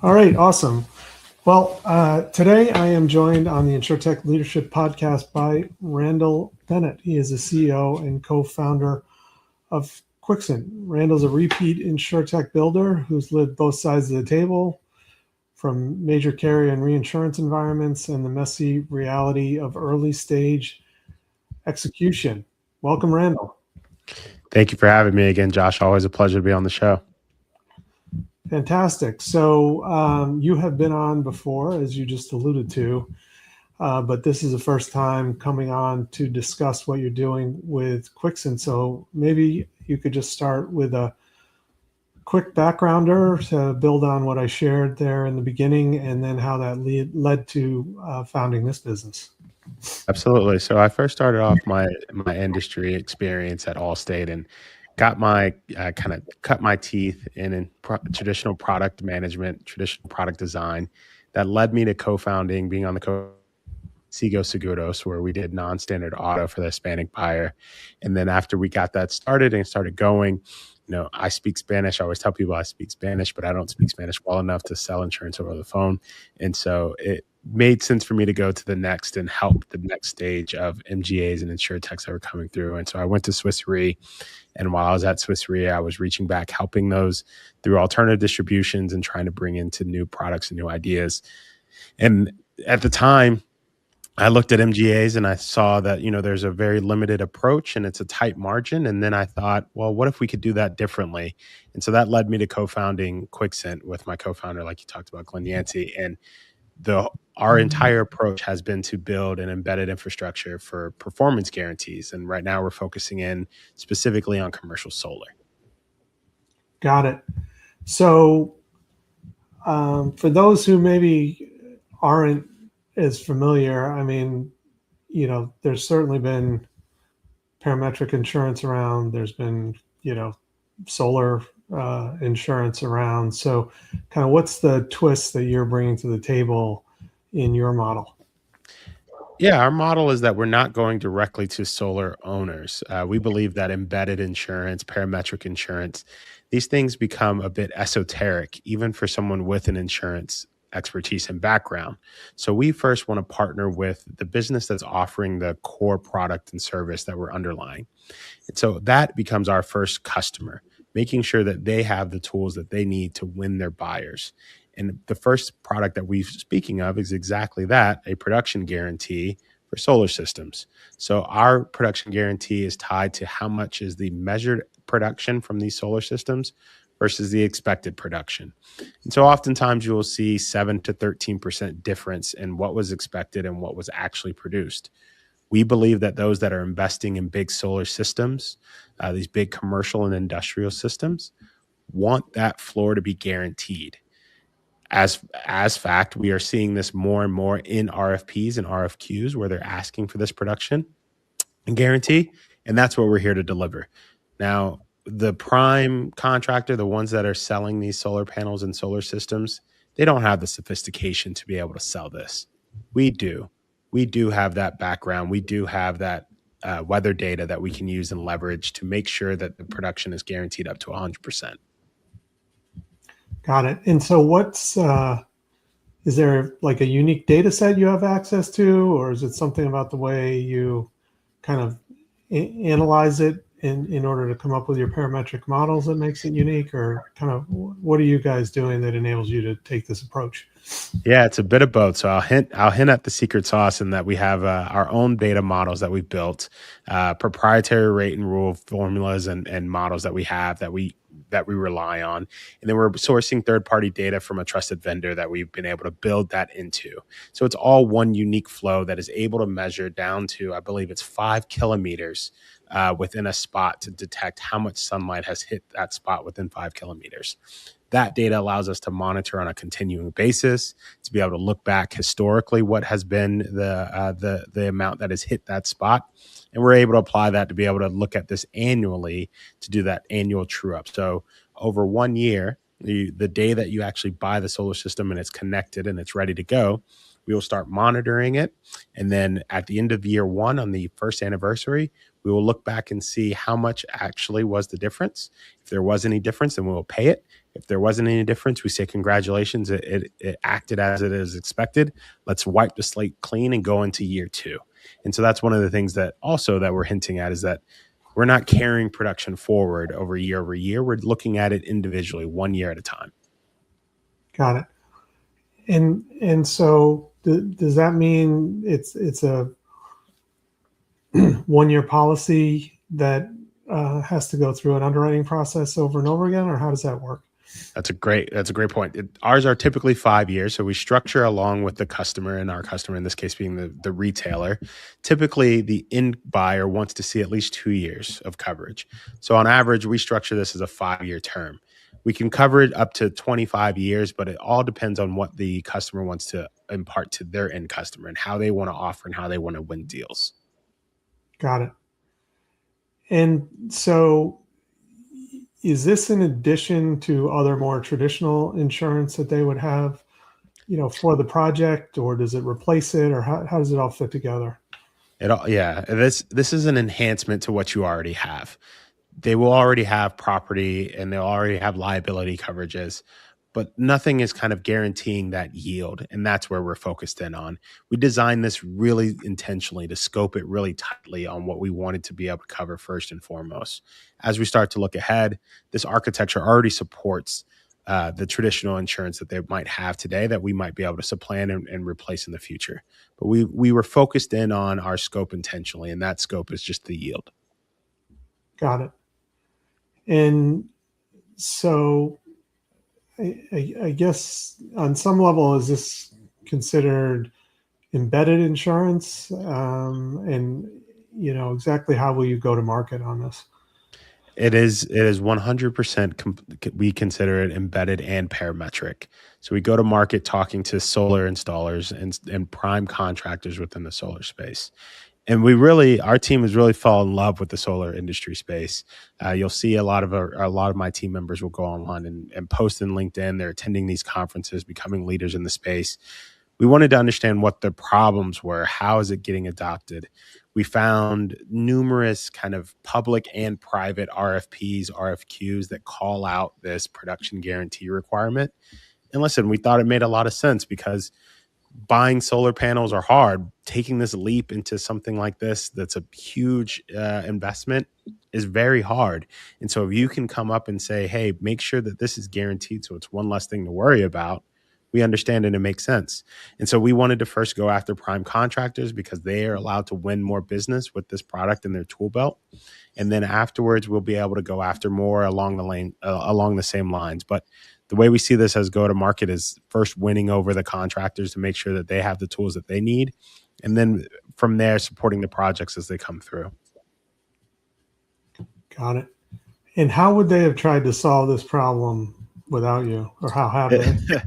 All right, awesome. Well, today I am joined on the InsurTech Leadership Podcast by Randel Bennett. He is the CEO and co-founder of Quicksand. Randall's a repeat InsurTech builder who's lived both sides of the table, from major carrier and reinsurance environments and the messy reality of early stage execution. Welcome, Randel. Thank you for having me again, Josh. Always a pleasure to be on the show. Fantastic. So you have been on before, as you just alluded to, but this is the first time coming on to discuss what you're doing with Quicksand. So maybe you could just start with a quick backgrounder to build on what I shared there in the beginning, and then how that led to founding this business. Absolutely. So I first started off my industry experience at Allstate and got my kind of cut my teeth in traditional product management, traditional product design. That led me to co-founding, being on the Sigo Seguros, where we did non-standard auto for the Hispanic buyer. And then after we got that started and started going, I speak Spanish. I always tell people I speak Spanish, but I don't speak Spanish well enough to sell insurance over the phone. And so it made sense for me to go to the next and help the next stage of MGAs and insurtechs that were coming through. And so I went to Swiss Re. And while I was at Swiss Re, I was reaching back, helping those through alternative distributions and trying to bring into new products and new ideas. And at the time, I looked at MGAs and I saw that, there's a very limited approach and it's a tight margin. And then I thought, well, what if we could do that differently? And so that led me to co-founding Quicksand with my co-founder, like you talked about, Glenn Yancey. And our entire approach has been to build an embedded infrastructure for performance guarantees. And right now we're focusing in specifically on commercial solar. Got it. So for those who maybe aren't as familiar, I mean, there's certainly been parametric insurance around. There's been, solar insurance around. So kind of what's the twist that you're bringing to the table in your model? Yeah, our model is that we're not going directly to solar owners. We believe that embedded insurance, parametric insurance, these things become a bit esoteric, even for someone with an insurance expertise and background. So we first want to partner with the business that's offering the core product and service that we're underlying. And so that becomes our first customer, making sure that they have the tools that they need to win their buyers. And the first product that we're speaking of is exactly that, a production guarantee for solar systems. So our production guarantee is tied to how much is the measured production from these solar systems versus the expected production. And so oftentimes you will see 7 to 13% difference in what was expected and what was actually produced. We believe that those that are investing in big solar systems, these big commercial and industrial systems, want that floor to be guaranteed. As fact, we are seeing this more and more in RFPs and RFQs where they're asking for this production and guarantee, and that's what we're here to deliver. Now, the prime contractor, the ones that are selling these solar panels and solar systems, they don't have the sophistication to be able to sell this. We do. We do have that background. We do have that weather data that we can use and leverage to make sure that the production is guaranteed up to 100%. Got it. And so is there like a unique data set you have access to, or is it something about the way you kind of analyze it in order to come up with your parametric models that makes it unique, or kind of what are you guys doing that enables you to take this approach? Yeah, it's a bit of both. So I'll hint at the secret sauce in that we have our own data models that we've built, proprietary rate and rule formulas and models that we have that we rely on. And then we're sourcing third-party data from a trusted vendor that we've been able to build that into. So it's all one unique flow that is able to measure down to, I believe it's 5 kilometers within a spot to detect how much sunlight has hit that spot within 5 kilometers. That data allows us to monitor on a continuing basis, to be able to look back historically what has been the amount that has hit that spot. And we're able to apply that to be able to look at this annually to do that annual true up. So over 1 year, the day that you actually buy the solar system and it's connected and it's ready to go, we will start monitoring it. And then at the end of year one, on the first anniversary, We will look back and see how much actually was the difference. If there was any difference, then we will pay it. If there wasn't any difference, we say, congratulations, it acted as it is expected. Let's wipe the slate clean and go into year 2. And so that's one of the things that we're hinting at, is that we're not carrying production forward over year. We're looking at it individually, 1 year at a time. Got it. And so does that mean it's a 1-year policy that has to go through an underwriting process over and over again, or how does that work? That's a great point. Ours are typically 5 years. So we structure along with the customer, and our customer in this case being the retailer. Typically the end buyer wants to see at least 2 years of coverage. So on average, we structure this as a 5-year term. We can cover it up to 25 years, but it all depends on what the customer wants to impart to their end customer and how they want to offer and how they want to win deals. Got it. And so is this in addition to other more traditional insurance that they would have, for the project, or does it replace it, or how does it all fit together? This is an enhancement to what you already have. They will already have property and they'll already have liability coverages, but nothing is kind of guaranteeing that yield. And that's where we're focused in on. We designed this really intentionally to scope it really tightly on what we wanted to be able to cover first and foremost. As we start to look ahead, this architecture already supports the traditional insurance that they might have today that we might be able to supplant and replace in the future. But we were focused in on our scope intentionally, and that scope is just the yield. Got it. And so I guess on some level, is this considered embedded insurance? And exactly how will you go to market on this? It is 100%. We consider it embedded and parametric. So we go to market talking to solar installers and prime contractors within the solar space. And our team has really fallen in love with the solar industry space. You'll see a lot of my team members will go online and post in LinkedIn. They're attending these conferences, becoming leaders in the space. We wanted to understand what the problems were. How is it getting adopted? We found numerous kind of public and private RFPs, RFQs that call out this production guarantee requirement. And listen, we thought it made a lot of sense because buying solar panels are hard. Taking this leap into something like this, that's a huge investment, is very hard. And so if you can come up and say, hey, make sure that this is guaranteed so it's one less thing to worry about, we understand and it makes sense. And so we wanted to first go after prime contractors because they are allowed to win more business with this product in their tool belt. And then afterwards, we'll be able to go after more along the same lines. But the way we see this as go to market is first winning over the contractors to make sure that they have the tools that they need. And then from there, supporting the projects as they come through. Got it. And how would they have tried to solve this problem without you, or how have they?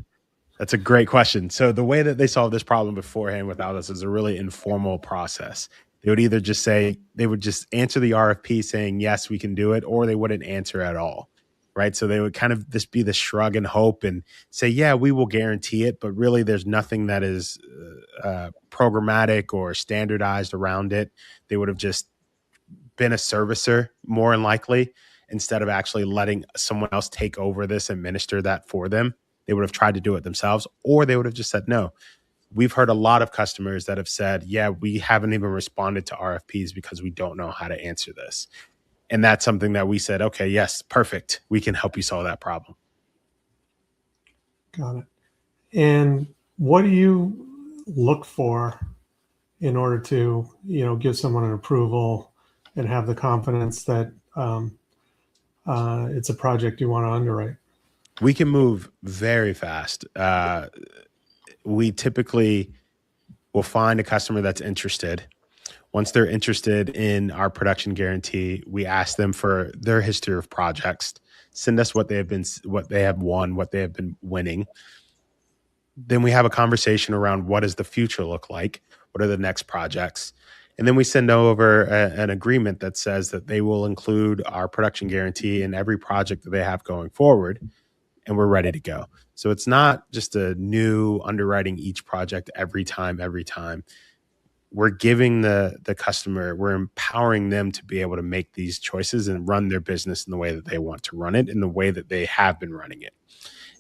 That's a great question. So the way that they solved this problem beforehand without us is a really informal process. They would either just say, they would just answer the RFP saying, yes, we can do it, or they wouldn't answer at all. Right. So they would kind of just be the shrug and hope and say, yeah, we will guarantee it. But really, there's nothing that is programmatic or standardized around it. They would have just been a servicer more than likely, instead of actually letting someone else take over this and administer that for them. They would have tried to do it themselves, or they would have just said no. We've heard a lot of customers that have said, yeah, we haven't even responded to RFPs because we don't know how to answer this. And that's something that we said, okay, yes, perfect. We can help you solve that problem. Got it. And what do you look for in order to, give someone an approval and have the confidence that it's a project you want to underwrite? We can move very fast. We typically will find a customer that's interested. Once they're interested in our production guarantee, we ask them for their history of projects, send us what they have won, what they have been winning. Then we have a conversation around what does the future look like? What are the next projects? And then we send over an agreement that says that they will include our production guarantee in every project that they have going forward, and we're ready to go. So it's not just a new underwriting each project every time. we're giving the customer, we're empowering them to be able to make these choices and run their business in the way that they want to run it, in the way that they have been running it.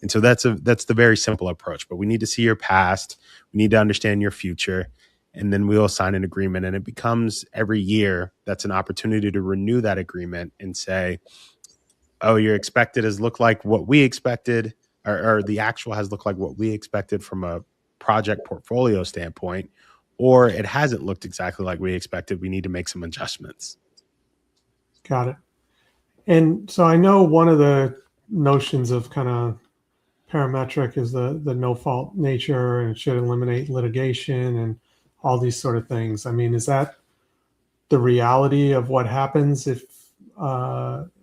And so that's the very simple approach. But we need to see your past, we need to understand your future, and then we'll sign an agreement. And it becomes every year that's an opportunity to renew that agreement and say, oh, your expected has looked like what we expected, or the actual has looked like what we expected from a project portfolio standpoint, or it hasn't looked exactly like we expected. We need to make some adjustments. Got it. And so I know one of the notions of kind of parametric is the no fault nature, and it should eliminate litigation and all these sort of things. I mean, is that the reality of what happens if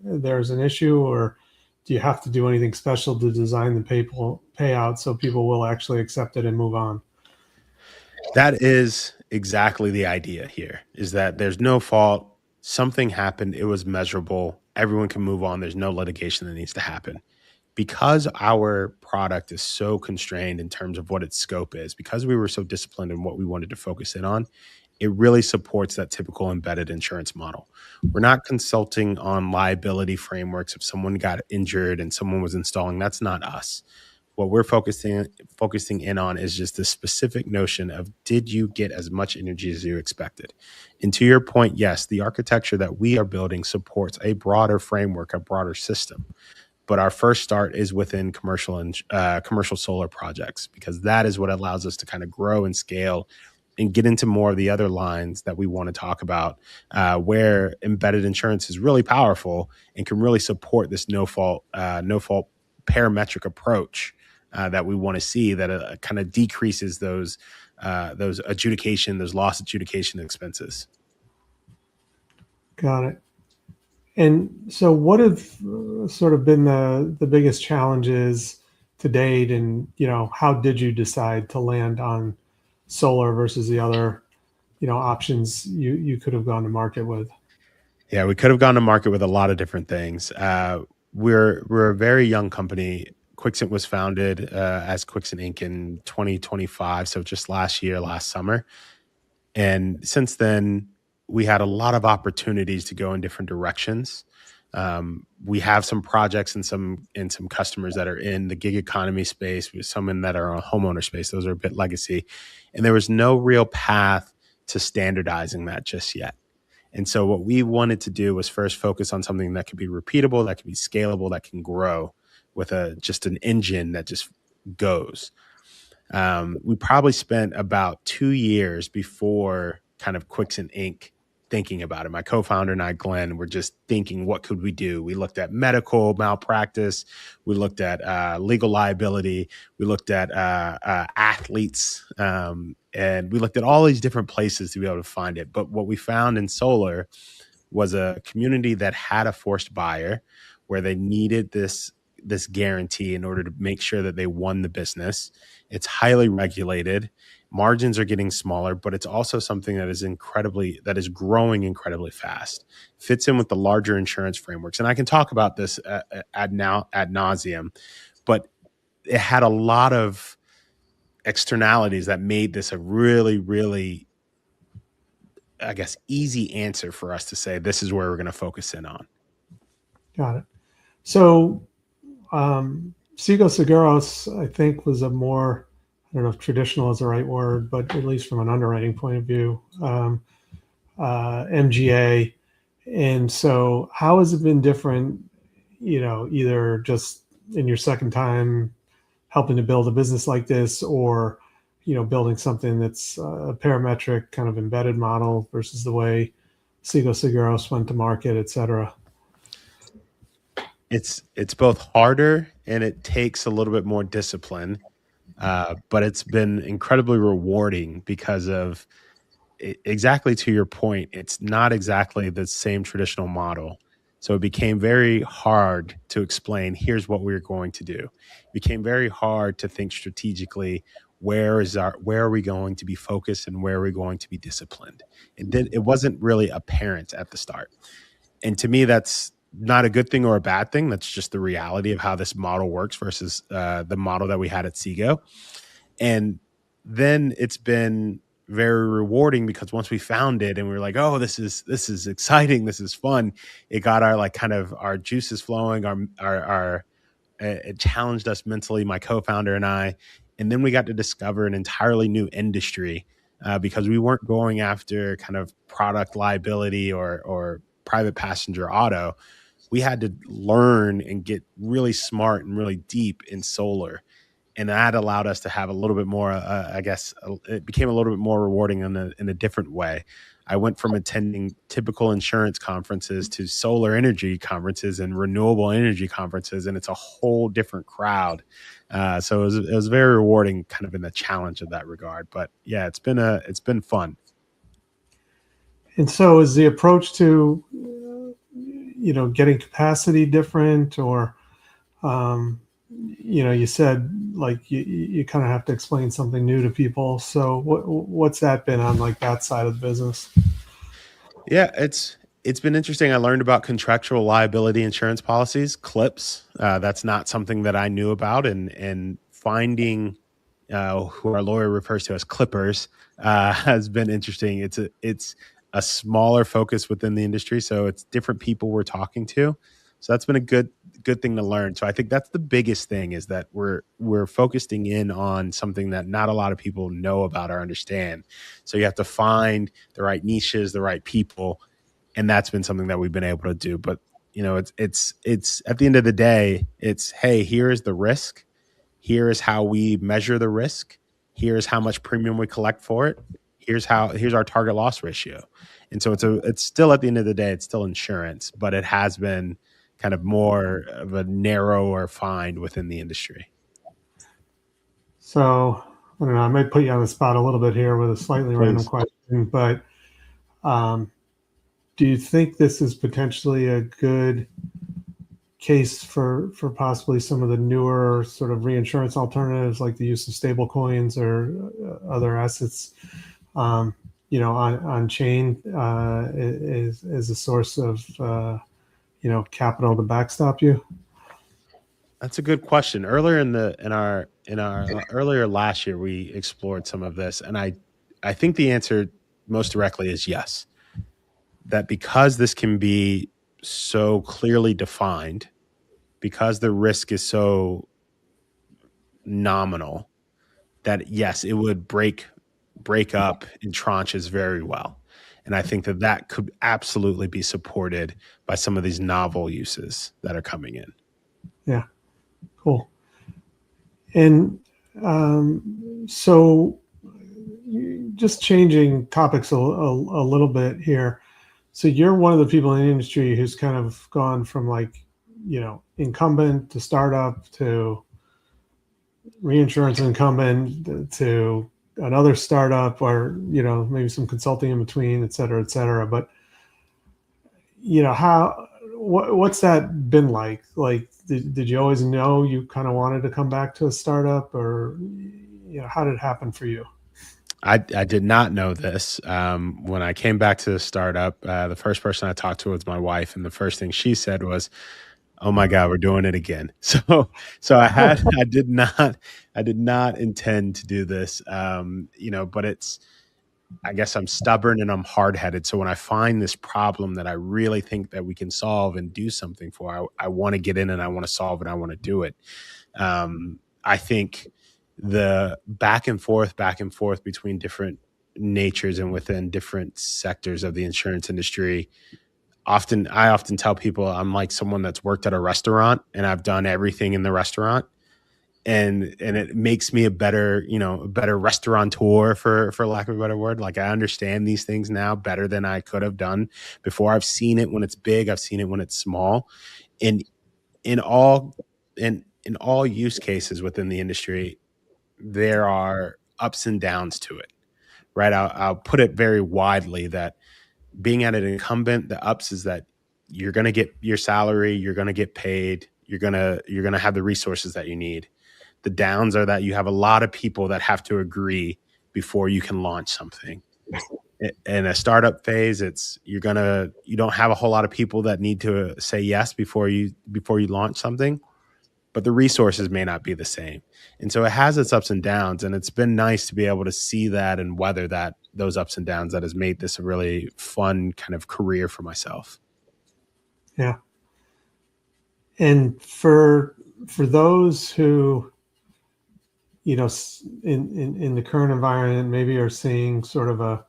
there's an issue, or do you have to do anything special to design the payout so people will actually accept it and move on? That is exactly the idea here, is that there's no fault. Something happened. It was measurable. Everyone can move on. There's no litigation that needs to happen. Because our product is so constrained in terms of what its scope is, because we were so disciplined in what we wanted to focus in on, it really supports that typical embedded insurance model. We're not consulting on liability frameworks. If someone got injured and someone was installing, that's not us. What we're focusing in on is just the specific notion of, did you get as much energy as you expected? And to your point, yes, the architecture that we are building supports a broader framework, a broader system. But our first start is within commercial solar projects, because that is what allows us to kind of grow and scale and get into more of the other lines that we want to talk about, where embedded insurance is really powerful and can really support this no fault parametric approach that we want to see, that kind of decreases those loss adjudication expenses. Got it. And so what have sort of been the biggest challenges to date? And, how did you decide to land on solar versus the other, options you could have gone to market with? Yeah, we could have gone to market with a lot of different things. We're a very young company. Quixent was founded as Quixent Inc. in 2025, so just last summer. And since then, we had a lot of opportunities to go in different directions. We have some projects and some customers that are in the gig economy space, with some in that are on homeowner space. Those are a bit legacy. And there was no real path to standardizing that just yet. And so what we wanted to do was first focus on something that could be repeatable, that can be scalable, that can grow with just an engine that just goes. We probably spent about 2 years before kind of Quixent Inc. thinking about it. My co-founder and I, Glenn, were just thinking, what could we do? We looked at medical malpractice. We looked at legal liability. We looked at athletes. And we looked at all these different places to be able to find it. But what we found in solar was a community that had a forced buyer, where they needed this guarantee in order to make sure that they won the business. It's highly regulated. Margins are getting smaller, but it's also something that is growing incredibly fast. Fits in with the larger insurance frameworks. And I can talk about this ad nauseum, but it had a lot of externalities that made this a really, really, I guess, easy answer for us to say, this is where we're going to focus in on. Got it. So Sigo Seguros, I think, was a more, I don't know if traditional is the right word, but at least from an underwriting point of view, MGA. And so how has it been different, either just in your second time helping to build a business like this, or, building something that's a parametric kind of embedded model versus the way Sigo Seguros went to market, et cetera? It's both harder and it takes a little bit more discipline, but it's been incredibly rewarding because of exactly to your point. It's not exactly the same traditional model. So it became very hard to explain, here's what we're going to do. It became very hard to think strategically, where are we going to be focused and where are we going to be disciplined? It wasn't really apparent at the start. And to me, that's not a good thing or a bad thing. That's just the reality of how this model works versus the model that we had at Sigo. And then it's been very rewarding, because once we found it and we were like, oh, this is exciting, this is fun, it got our like kind of our juices flowing, our it challenged us mentally, my co-founder and I. And then we got to discover an entirely new industry, because we weren't going after kind of product liability or private passenger auto. We had to learn and get really smart and really deep in solar. And that allowed us to have a little bit more, I guess, it became a little bit more rewarding in a different way. I went from attending typical insurance conferences to solar energy conferences and renewable energy conferences, and it's a whole different crowd. So it was very rewarding, kind of in the challenge of that regard. But yeah, it's been fun. And so is the approach to, getting capacity different, or, you said like you kind of have to explain something new to people. So what's that been on like that side of the business? Yeah, it's been interesting. I learned about contractual liability insurance policies, CLIPs. That's not something that I knew about, and finding who our lawyer refers to as clippers has been interesting. It's a smaller focus within the industry, so it's different people we're talking to. So that's been a good thing to learn. So I think that's the biggest thing, is that we're focusing in on something that not a lot of people know about or understand. So you have to find the right niches, the right people, and that's been something that we've been able to do. But it's at the end of the day, it's, hey, here is the risk, here is how we measure the risk, here's how much premium we collect for it, here's our target loss ratio. And so it's still, at the end of the day, it's still insurance, but it has been kind of more of a narrower find within the industry. So I don't know, I might put you on the spot a little bit here with a slightly random Please. question, but um, do you think this is potentially a good case for possibly some of the newer sort of reinsurance alternatives, like the use of stable coins or other assets, on chain, is a source of capital to backstop you? That's a good question. Earlier in our earlier last year, we explored some of this, and I think the answer most directly is yes. That because this can be so clearly defined, because the risk is so nominal, that yes, it would break up in tranches very well. And I think that could absolutely be supported by some of these novel uses that are coming in. Yeah, cool. And so just changing topics a little bit here. So you're one of the people in the industry who's kind of gone from like, incumbent to startup to reinsurance incumbent to another startup, or, maybe some consulting in between, et cetera, et cetera. But, what's that been like? Like, did you always know you kind of wanted to come back to a startup, or, how did it happen for you? I did not know this. When I came back to the startup, the first person I talked to was my wife, and the first thing she said was, "Oh my God, we're doing it again." So I did not intend to do this. But I guess I'm stubborn and I'm hard headed. So when I find this problem that I really think that we can solve and do something for, I want to get in and I want to solve it. I want to do it. I think the back and forth between different natures and within different sectors of the insurance industry. I often tell people I'm like someone that's worked at a restaurant and I've done everything in the restaurant, and it makes me a better restaurateur, for lack of a better word. Like, I understand these things now better than I could have done before. I've seen it when it's big, I've seen it when it's small, and in all in all use cases within the industry, there are ups and downs to it, right? I'll put it very widely that being at an incumbent, the ups is that you're going to get your salary, you're going to get paid, you're going to have the resources that you need. The downs are that you have a lot of people that have to agree before you can launch something. In a startup phase, you don't have a whole lot of people that need to say yes before you launch something. but the resources may not be the same. And so it has its ups and downs, and it's been nice to be able to see that and weather those ups and downs that has made this a really fun kind of career for myself. Yeah. And for those who, in the current environment, maybe are seeing sort of a,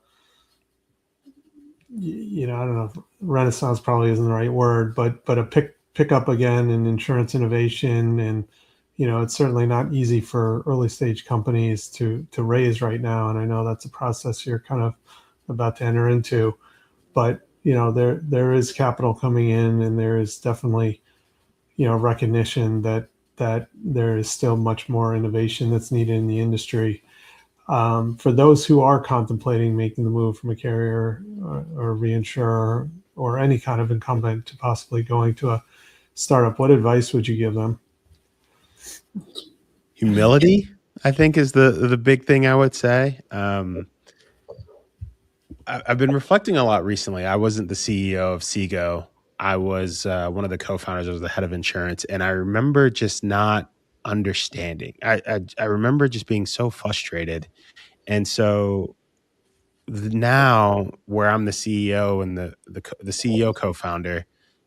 I don't know, if renaissance probably isn't the right word, but a pick up again in insurance innovation. And, it's certainly not easy for early stage companies to raise right now. And I know that's a process you're kind of about to enter into, but, there is capital coming in, and there is definitely, recognition that there is still much more innovation that's needed in the industry. For those who are contemplating making the move from a carrier or reinsurer or any kind of incumbent to possibly going to a startup, what advice would you give them? Humility, I think, is the big thing I would say. I've been reflecting a lot recently. I wasn't the CEO of Sigo. I was one of the co-founders. I was the head of insurance, and I remember just not understanding. I remember just being so frustrated, and so now where I'm the CEO and the CEO co-founder,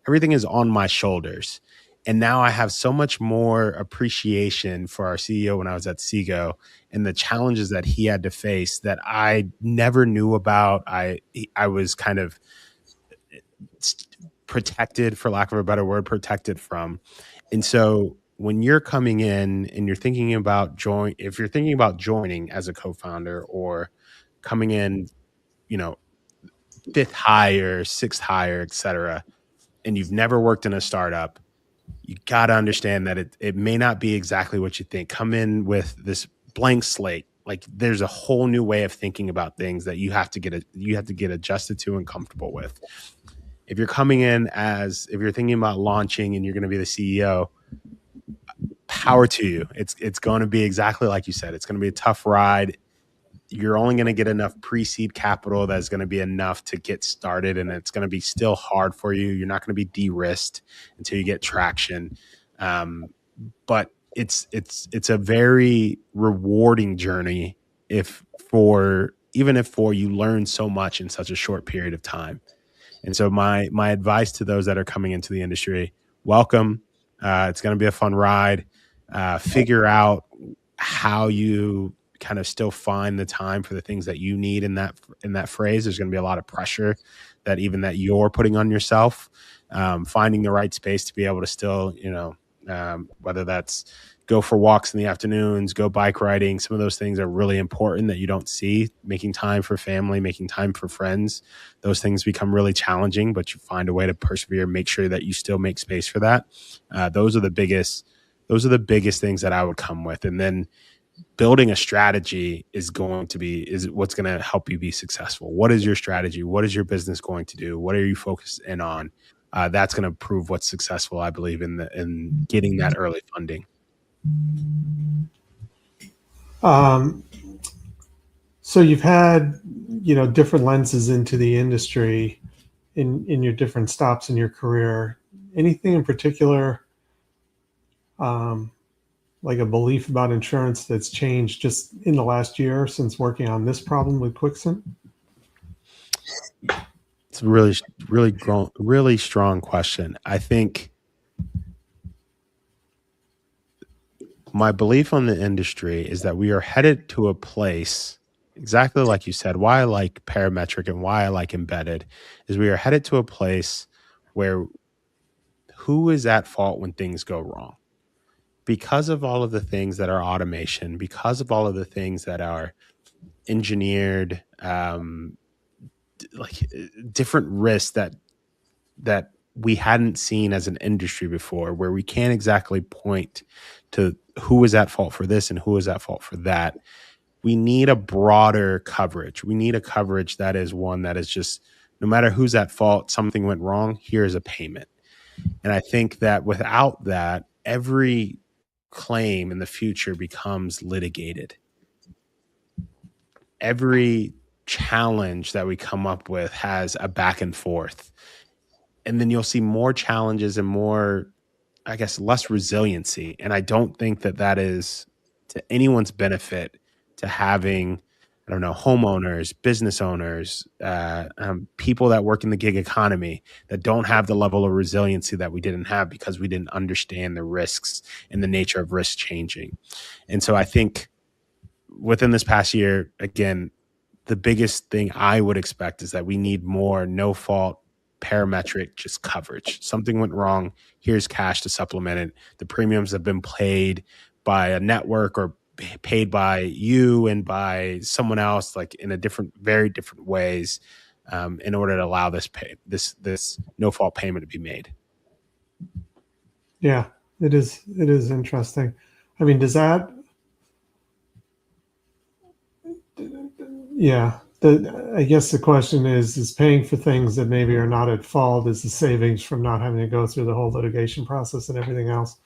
everything is on my shoulders. And now I have so much more appreciation for our CEO when I was at Sigo and the challenges that he had to face that I never knew about. I was kind of protected, for lack of a better word, protected from. And so when you're coming in and you're thinking about if you're thinking about joining as a co-founder or coming in, fifth hire, sixth hire, et cetera, and you've never worked in a startup, you got to understand that it may not be exactly what you think. Come in with this blank slate. Like, there's a whole new way of thinking about things that you have to get adjusted to and comfortable with. If you're coming in if you're thinking about launching and you're going to be the CEO, power to you. It's going to be exactly like you said. It's going to be a tough ride. You're only going to get enough pre-seed capital that's going to be enough to get started, and it's going to be still hard for you. You're not going to be de-risked until you get traction. But it's a very rewarding journey even if you learn so much in such a short period of time. And so my advice to those that are coming into the industry, welcome. It's going to be a fun ride. Figure out how you kind of still find the time for the things that you need in that phrase. There's going to be a lot of pressure that you're putting on yourself, finding the right space to be able to still, whether that's go for walks in the afternoons, go bike riding. Some of those things are really important that you don't see. Making time for family, making time for friends, those things become really challenging, but you find a way to persevere, make sure that you still make space for that. Those are the biggest things that I would come with. And then building a strategy is what's going to help you be successful. What is your strategy? What is your business going to do? What are you focused in on? That's going to prove what's successful, I believe, in getting that early funding. So you've had, different lenses into the industry in your different stops in your career. Anything in particular, like a belief about insurance that's changed just in the last year since working on this problem with Quicksand? It's a really strong question. I think my belief on the industry is that we are headed to a place, exactly like you said, why I like parametric and why I like embedded, is we are headed to a place where who is at fault when things go wrong? Because of all of the things that are automation, because of all of the things that are engineered, like different risks that we hadn't seen as an industry before, where we can't exactly point to who is at fault for this and who is at fault for that. We need a broader coverage. We need a coverage that is one that is just, no matter who's at fault, something went wrong, here's a payment. And I think that without that, every claim in the future becomes litigated. Every challenge that we come up with has a back and forth. And then you'll see more challenges and more I guess, less resiliency. And I don't think that that is to anyone's benefit to having, I don't know, homeowners, business owners, people that work in the gig economy that don't have the level of resiliency that we didn't have because we didn't understand the risks and the nature of risk changing. And so I think within this past year, again, the biggest thing I would expect is that we need more no fault parametric just coverage. Something went wrong. Here's cash to supplement it. The premiums have been paid by a network or paid by you and by someone else, like in a very different ways, in order to allow this no fault payment to be made. Yeah, it is interesting. I mean, does that? Yeah. I guess the question is paying for things that maybe are not at fault, is the savings from not having to go through the whole litigation process and everything else.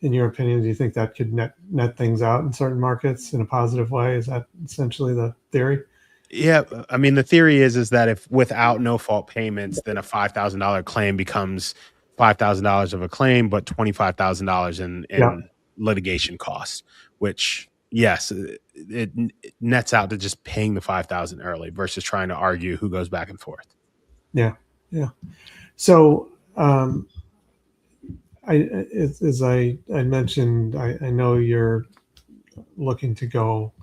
In your opinion, do you think that could net things out in certain markets in a positive way? Is that essentially the theory? Yeah, I mean, the theory is that if without no fault payments, then a $5,000 claim becomes $5,000 of a claim, but $25,000 in litigation costs, which, yes, it nets out to just paying the $5,000 early versus trying to argue who goes back and forth. Yeah. So, as I mentioned, I know you're looking to go,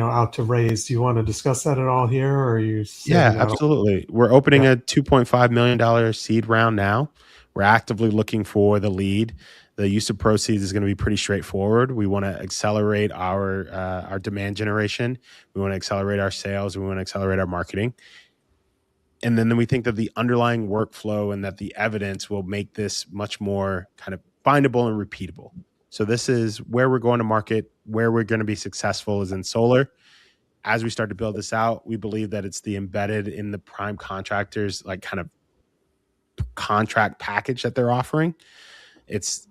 out to raise. Do you want to discuss that at all here, or are you? Yeah, absolutely. We're opening a $2.5 million seed round now. We're actively looking for the lead. The use of proceeds is going to be pretty straightforward. We want to accelerate our demand generation. We want to accelerate our sales. We want to accelerate our marketing. And then we think that the underlying workflow and that the evidence will make this much more kind of bindable and repeatable. So this is where we're going to market, where we're going to be successful is in solar. As we start to build this out, we believe that it's the embedded in the prime contractors, like kind of contract package that they're offering. It's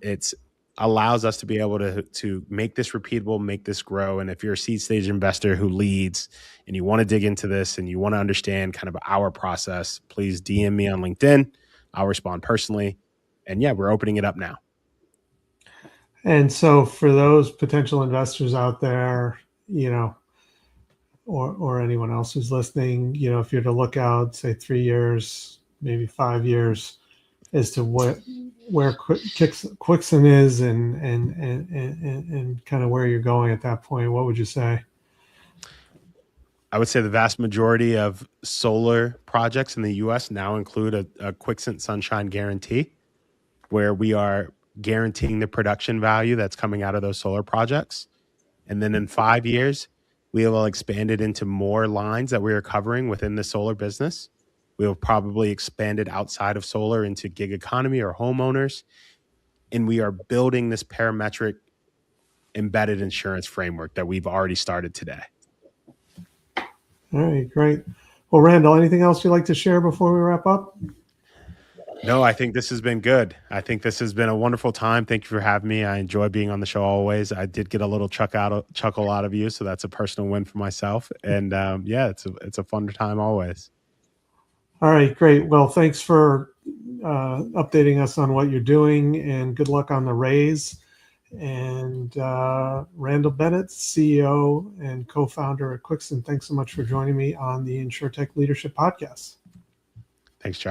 allows us to be able to make this repeatable, make this grow. And if you're a seed stage investor who leads and you want to dig into this and you want to understand kind of our process, please DM me on LinkedIn. I'll respond personally. And yeah, we're opening it up now. And so for those potential investors out there, or anyone else who's listening, if you're to look out, say 3 years, maybe 5 years, as to where Quixen is and kind of where you're going at that point, what would you say? I would say the vast majority of solar projects in the U.S. now include a Quixen Sunshine Guarantee, where we are guaranteeing the production value that's coming out of those solar projects. And then in 5 years, we will expand it into more lines that we are covering within the solar business. We will probably expand it outside of solar into gig economy or homeowners. And we are building this parametric embedded insurance framework that we've already started today. All right, great. Well, Randel, anything else you'd like to share before we wrap up? No, I think this has been good. I think this has been a wonderful time. Thank you for having me. I enjoy being on the show always. I did get a little chuckle out of you, so that's a personal win for myself. And yeah, it's a fun time always. All right, great. Well, thanks for updating us on what you're doing, and good luck on the raise. And Randel Bennett, CEO and co-founder at Quixen, thanks so much for joining me on the InsurTech Leadership Podcast. Thanks, Charlie.